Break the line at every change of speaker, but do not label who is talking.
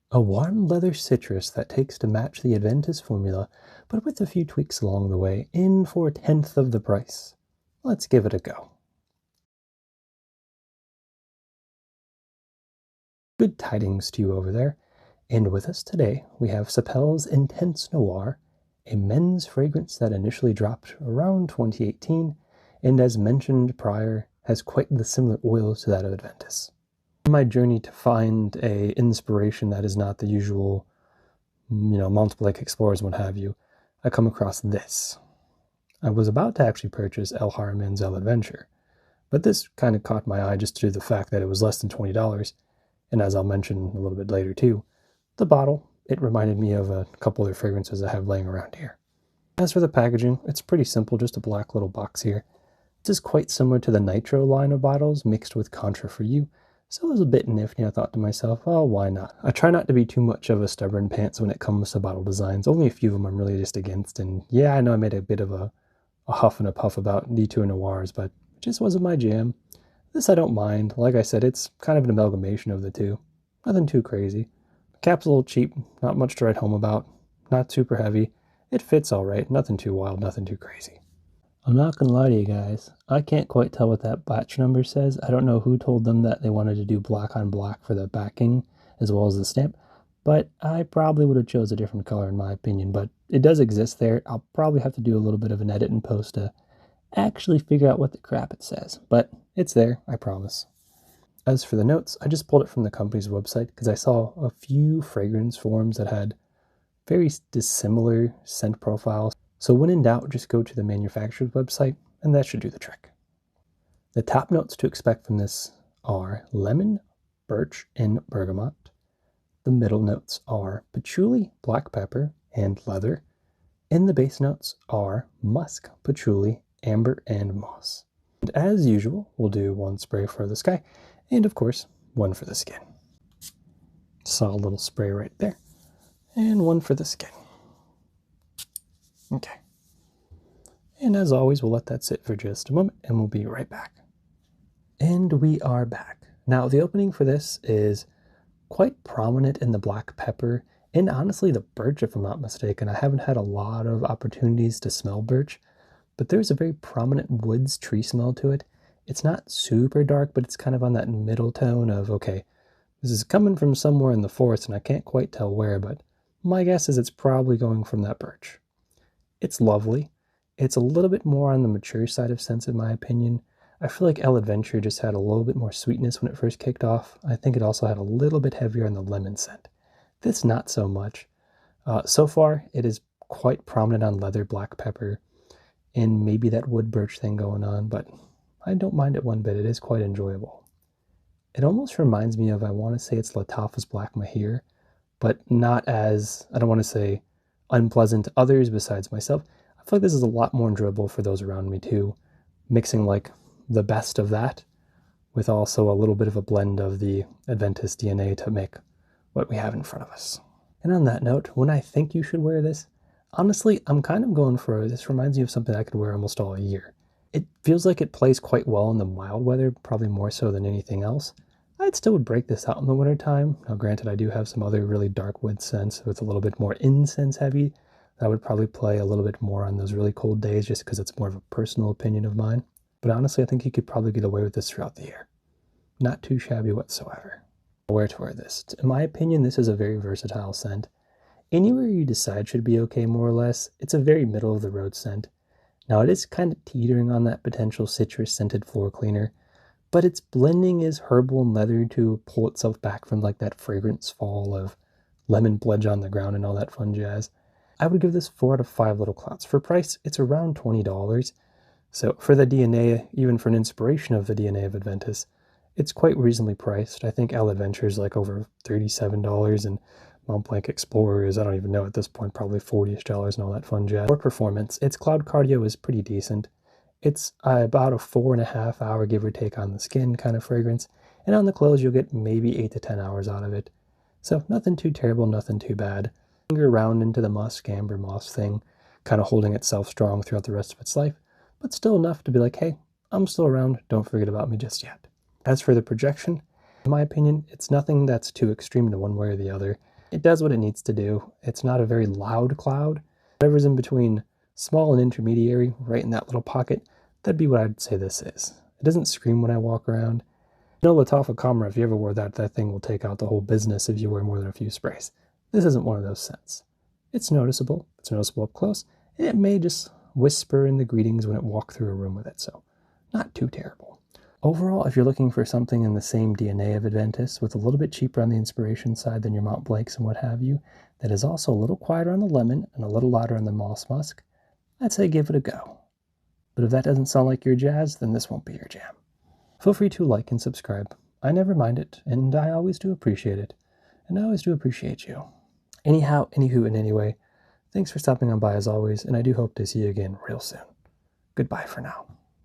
A warm leather citrus that takes to match the Adventus formula, but with a few tweaks along the way, in for a tenth of the price. Let's give it a go. Good tidings to you over there. And with us today, we have Sapil's Intense Noir, a men's fragrance that initially dropped around 2018, and as mentioned prior, has quite the similar oils to that of Adventus. In my journey to find a inspiration that is not the usual, Montblanc Explorers and what have you, I come across this. I was about to actually purchase El Harriman's El Adventure, but this kind of caught my eye just due to the fact that it was less than $20, and as I'll mention a little bit later too, the bottle, it reminded me of a couple other fragrances I have laying around here. As for the packaging, it's pretty simple, just a black little box here. This is quite similar to the Nitro line of bottles mixed with Contra for You, so it was a bit nifty. I thought to myself, oh, why not? I try not to be too much of a stubborn pants when it comes to bottle designs. Only a few of them I'm really just against, and yeah, I know I made a bit of a huff and a puff about Detour Noirs, but it just wasn't my jam. This I don't mind. Like I said, it's kind of an amalgamation of the two. Nothing too crazy. The cap's a little cheap, not much to write home about, not super heavy. It fits alright, nothing too wild, nothing too crazy. I'm not gonna lie to you guys, I can't quite tell what that batch number says. I don't know who told them that they wanted to do black on black for the backing as well as the stamp, but I probably would have chose a different color in my opinion, but it does exist there. I'll probably have to do a little bit of an edit and post to actually figure out what the crap it says, but it's there, I promise. As for the notes, I just pulled it from the company's website because I saw a few fragrance forums that had very dissimilar scent profiles. So when in doubt, just go to the manufacturer's website and that should do the trick. The top notes to expect from this are lemon, birch, and bergamot. The middle notes are patchouli, black pepper, and leather. And the base notes are musk, patchouli, amber, and moss. And as usual, we'll do one spray for the sky, and of course, one for the skin. Saw a little spray right there, and one for the skin. Okay. And as always, we'll let that sit for just a moment, and we'll be right back. And we are back. Now, the opening for this is quite prominent in the black pepper, and honestly the birch, if I'm not mistaken. I haven't had a lot of opportunities to smell birch, but there's a very prominent woods tree smell to it. It's not super dark, but it's kind of on that middle tone of, okay, this is coming from somewhere in the forest, and I can't quite tell where, but my guess is it's probably going from that birch. It's lovely. It's a little bit more on the mature side of scents, in my opinion. I feel like El Adventure just had a little bit more sweetness when it first kicked off. I think it also had a little bit heavier on the lemon scent. This, not so much. So far, it is quite prominent on leather, black pepper, and maybe that wood birch thing going on, but I don't mind it one bit. It is quite enjoyable. It almost reminds me of, I want to say it's Lattafa's Black Mahir, but not as, I don't want to say unpleasant to others besides myself. I feel like this is a lot more enjoyable for those around me too, mixing like the best of that with also a little bit of a blend of the Adventus DNA to make what we have in front of us. And on that note, when I think you should wear this, honestly, I'm kind of going for, this reminds me of something I could wear almost all year. It feels like it plays quite well in the mild weather, probably more so than anything else. I still would break this out in the wintertime. Now granted, I do have some other really dark wood scents with a little bit more incense heavy. That would probably play a little bit more on those really cold days just because it's more of a personal opinion of mine. But honestly, I think you could probably get away with this throughout the year. Not too shabby whatsoever. Where to wear this? In my opinion, this is a very versatile scent. Anywhere you decide should be okay, more or less. It's a very middle of the road scent. Now it is kind of teetering on that potential citrus scented floor cleaner, but its blending is herbal and leather to pull itself back from like that fragrance fall of lemon pledge on the ground and all that fun jazz. I would give this 4 out of 5 little clouds. For price, it's around $20. So for the DNA, even for an inspiration of the DNA of Adventus, it's quite reasonably priced. I think El Adventure is like over $37, and Montblanc Explorer is, I don't even know at this point, probably $40-ish and all that fun jazz. For performance, its cloud cardio is pretty decent. It's about a 4.5 hour give or take on the skin kind of fragrance, and on the clothes you'll get maybe 8 to 10 hours out of it. So nothing too terrible, nothing too bad. Linger around into the musk, amber, moss thing, kind of holding itself strong throughout the rest of its life, but still enough to be like, hey, I'm still around, don't forget about me just yet. As for the projection, in my opinion, it's nothing that's too extreme to one way or the other. It does what it needs to do. It's not a very loud cloud. Whatever's in between small and intermediary, right in that little pocket, that'd be what I'd say this is. It doesn't scream when I walk around. You know, Lattafa Camera, if you ever wore that, that thing will take out the whole business if you wear more than a few sprays. This isn't one of those scents. It's noticeable up close, and it may just whisper in the greetings when it walks through a room with it, so not too terrible. Overall, if you're looking for something in the same DNA of Adventus, with a little bit cheaper on the inspiration side than your Montblancs and what have you, that is also a little quieter on the lemon and a little louder on the moss musk, I'd say give it a go. But if that doesn't sound like your jazz, then this won't be your jam. Feel free to like and subscribe. I never mind it, and I always do appreciate it. And I always do appreciate you. Anyhow, anywho, and anyway, thanks for stopping on by as always, and I do hope to see you again real soon. Goodbye for now.